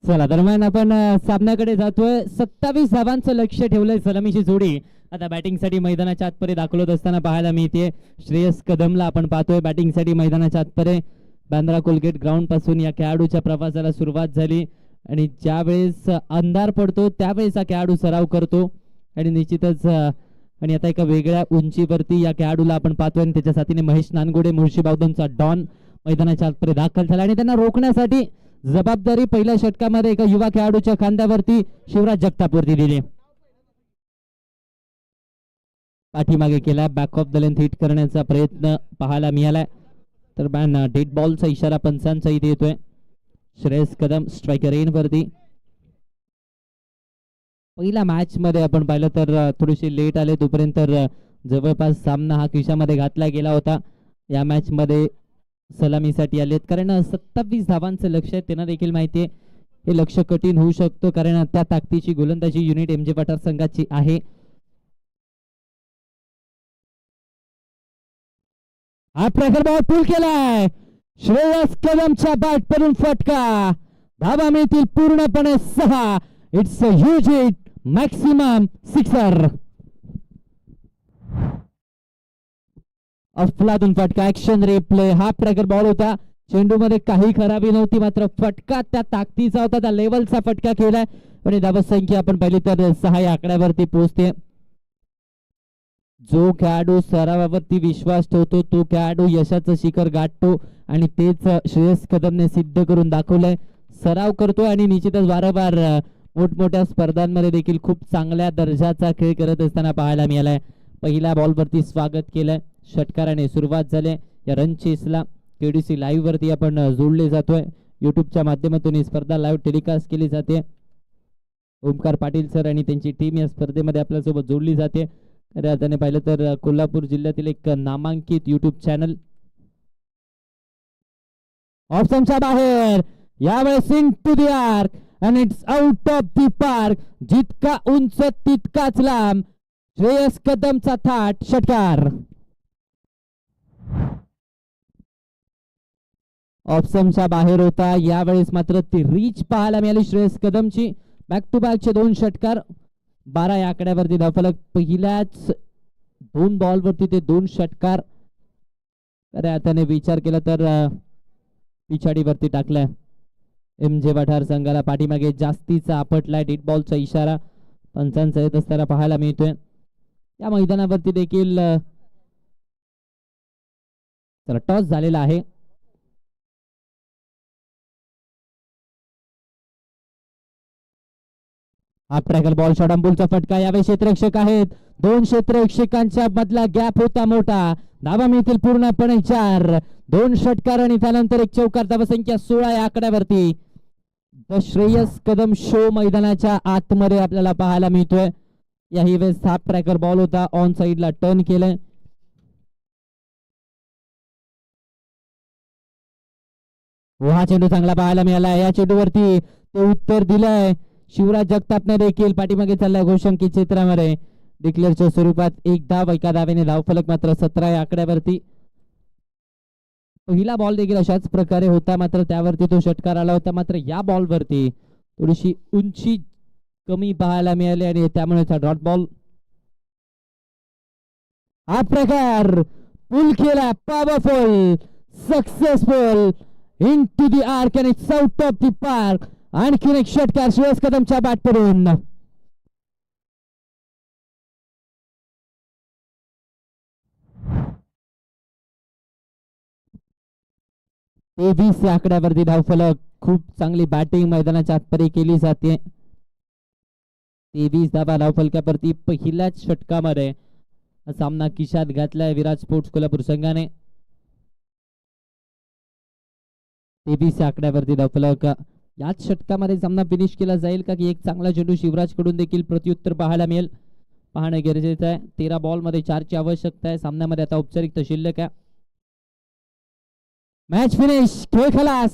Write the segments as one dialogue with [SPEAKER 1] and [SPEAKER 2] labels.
[SPEAKER 1] चला दरम्यान आपण सामन्याकडे जातोय. 27 धावांचं लक्ष ठेवलंय सलामीची जोडी. आता बॅटिंगसाठी मैदानाच्या आतपरे दाखवत असताना पाहायला मिळते. श्रेयस कदमला आपण पाहतोय बॅटिंगसाठी मैदानाच्या आतपरे. बांद्रा कोलगेट ग्राउंड पासून या खेळाडूच्या प्रवासाला सुरुवात झाली आणि ज्यावेळेस अंधार पडतो त्यावेळेस हा खेळाडू सराव करतो आणि निश्चितच आणि आता एका वेगळ्या उंचीवरती या खेळाडूला आपण पाहतोय आणि त्याच्या साथीने महेश नानगोडे मुळशीबावधनचा डॉन मैदानाच्या आतपरे दाखल झाला आणि त्यांना रोखण्यासाठी जबाबदारी पहिल्या षटकामध्ये एका युवा खेळाडूच्या खांद्यावरती शिवराज जगतापवरती दिली. पाठीमागे केला back of the length hit करण्याचा प्रयत्न पाहायला मिळालाय. तर बॅन डेड बॉलचा इशारा पंचांचा इथे येतोय. श्रेयस कदम स्ट्रायकर रेन वरती. पहिल्या मॅच मध्ये आपण पाहिलं तर थोडीशी लेट आले तोपर्यंत जवळपास सामना हा खिशामध्ये घातला गेला होता. या मॅच मध्ये सलामीसाठी आलेत कारण 27 धावांचं लक्ष आहे. त्यांना देखील माहिती आहे हे लक्ष कठीण होऊ शकतो कारण त्या ताकदीची गोलंदाजी युनिट एमजे पठार संघाची आहे. हा प्रकार बॉल पुल केलाय. श्रेयस कदमच्या बॅट पडून फटका. धावा मिळतील पूर्णपणे 6. It's a huge hit, maximum sixer. अफलातून फटका. Action replay. हा प्रकार बॉल होता. चेंडू मध्ये काही खराबी नव्हती मात्र फटका त्या ताकदीचा होता, त्या लेवलचा फटका केलाय आणि धावसंख्या आपण पाहिली तर 6 या आकड्यावरती पोहोचते. जो खेळाडू सरावावरती विश्वास ठेवतो तो खेळाडू यशाचं शिखर गाठतो आणि तेच श्रेयस कदमने सिद्ध करून दाखवलंय. सराव करतो आणि निश्चितच वारंवार मोठमोठ्या स्पर्धांमध्ये देखील खूप चांगल्या दर्जाचा खेळ करत असताना पाहायला मिळालाय. पहिल्या बॉलवरती स्वागत केलंय. षटकाराने सुरुवात झाली. या रन चेसला केडीसी लाईव्ह वरती आपण जोडले जातोय. युट्यूबच्या माध्यमातून ही स्पर्धा लाईव्ह टेलिकास्ट केली जाते. ओमकार पाटील सर आणि त्यांची टीम या स्पर्धेमध्ये आपल्यासोबत जोडली जाते. खऱ्या अर्थाने पाहिलं तर कोल्हापूर जिल्ह्यातील एक नामांकित युट्यूब चॅनल. ऑप्शनच्या बाहेर यावेळेस into the arc and it's out of the park. जितका उंच तितकाच लांब. श्रेयस कदमचा थाट षटकार. ऑप्शनच्या बाहेर होता. यावेळेस मात्र ती रीच पाहायला मिळाली श्रेयस कदमची. बॅक टू बॅकचे 2 षटकार. 12 या आकड्यावरती धावफलक. पहिल्याच 2 बॉलवरती ते 2 षटकार. खऱ्या अर्थाने विचार केला तर पिछाडीवरती टाकलाय. एमजे पठार संघाला पाठीमागे जास्तीचा आपटलाय. डेड बॉलचा इशारा पंचांचा येत असताना पाहायला मिळतोय. या मैदानावरती देखील टॉस झालेला आहे. हा ट्रॅकर बॉल शॉर्ट अंबुलचा फटका. यावेळी क्षेत्ररक्षक आहेत. 2 क्षेत्ररक्षकांच्या मधला गॅप होता मोठा. धावा मिळतील पूर्णपणे 4. 2 षटकार आणि त्यानंतर एक चौकार. धावसंख्या 16 या आकड्यावरती. द श्रेयस कदम शो मैदानाच्या आतमध्ये आपल्याला पाहायला मिळतोय. याही वेळेस हा ट्रॅकर बॉल होता. ऑन साइडला टर्न केलंय. हा चेंडू चांगला पाहायला मिळाला. या चेंडूवरती ते उत्तर दिलंय शिवराज जगतापने देखील. पाठीमागे चाललाय घोषंकी क्षेत्रामध्ये. डिक्लेअरच्या स्वरूपात 1 धाव. एका धावेने धावफलक मात्र 17 या आकड्यावरती. पहिला बॉल देखील अशाच प्रकारे होता मात्र त्यावरती तो षटकार आला होता. मात्र या बॉलवरती थोडीशी उंची कमी पाहायला मिळाली आणि त्यामुळे डॉट बॉल. हा प्रकार पुल केला. Powerful, successful, into the arc आणि it's out of the park. आणखीन एक षटकार श्रेयस कदमच्या बॅट पडून. ते 20 या आकड्यावरती धावफलक. खूप चांगली बॅटिंग मैदानाच्या आतपरी केली जाते. 23 धावा धावफलकावरती पहिल्याच षटकामध्ये सामना खिशात घातलाय विराज स्पोर्ट्स कोल्हापूर संघाने. 23 या आकड्यावरती धावफलक. याच षटकामध्ये सामना फिनिश केला जाईल का की एक चांगला चेंडू शिवराज कडून देखील प्रत्युत्तर पाहायला मिळेल पाहणं गरजेचं आहे. 13 बॉल मध्ये 4 ची आवश्यकता आहे. सामन्यामध्ये आता औपचारिकता शिल्लक आहे. Match finish. खेळ खलास.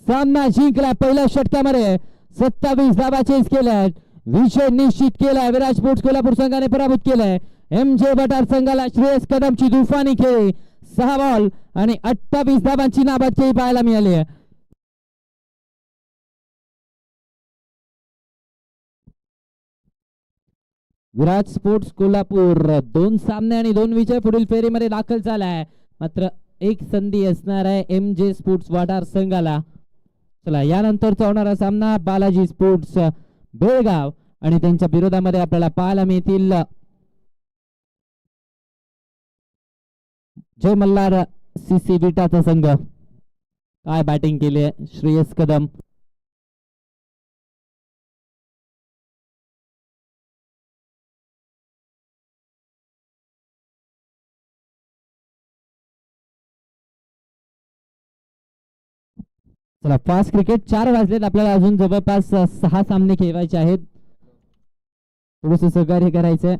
[SPEAKER 1] सामना जिंकला. पहिल्या षटकामध्ये 27 धावा चेस केल्या. विजय निश्चित केलाय. विराज स्पोर्ट्स कोल्हापूर संघाने पराभूत केलाय एमजे पठार संघाला. श्रेयस कदमची तुफानी खेळी. 6 बॉल आणि 28 धावांची नाबाद खेळी पाहायला मिळाली आहे. विराट स्पोर्ट्स कोल्हापूर 2 सामने आणि 2 विजय पुढील फेरीमध्ये दाखल झालाय. मात्र एक संधी असणार आहे MJ स्पोर्ट्स वाडार संघाला. चला यानंतरचा होणारा सामना बालाजी स्पोर्ट्स बेळगाव आणि त्यांच्या विरोधामध्ये आपल्याला पाहायला मिळतील जय मल्हार CC विटाचा संघ. काय बॅटिंग केली आहे श्रेयस कदम. चला फास्ट क्रिकेट 4 वाजलेत. आपल्याला अजून जवळपास 6 सामने खेळवायचे आहेत. थोडस सहकार्य करायचंय.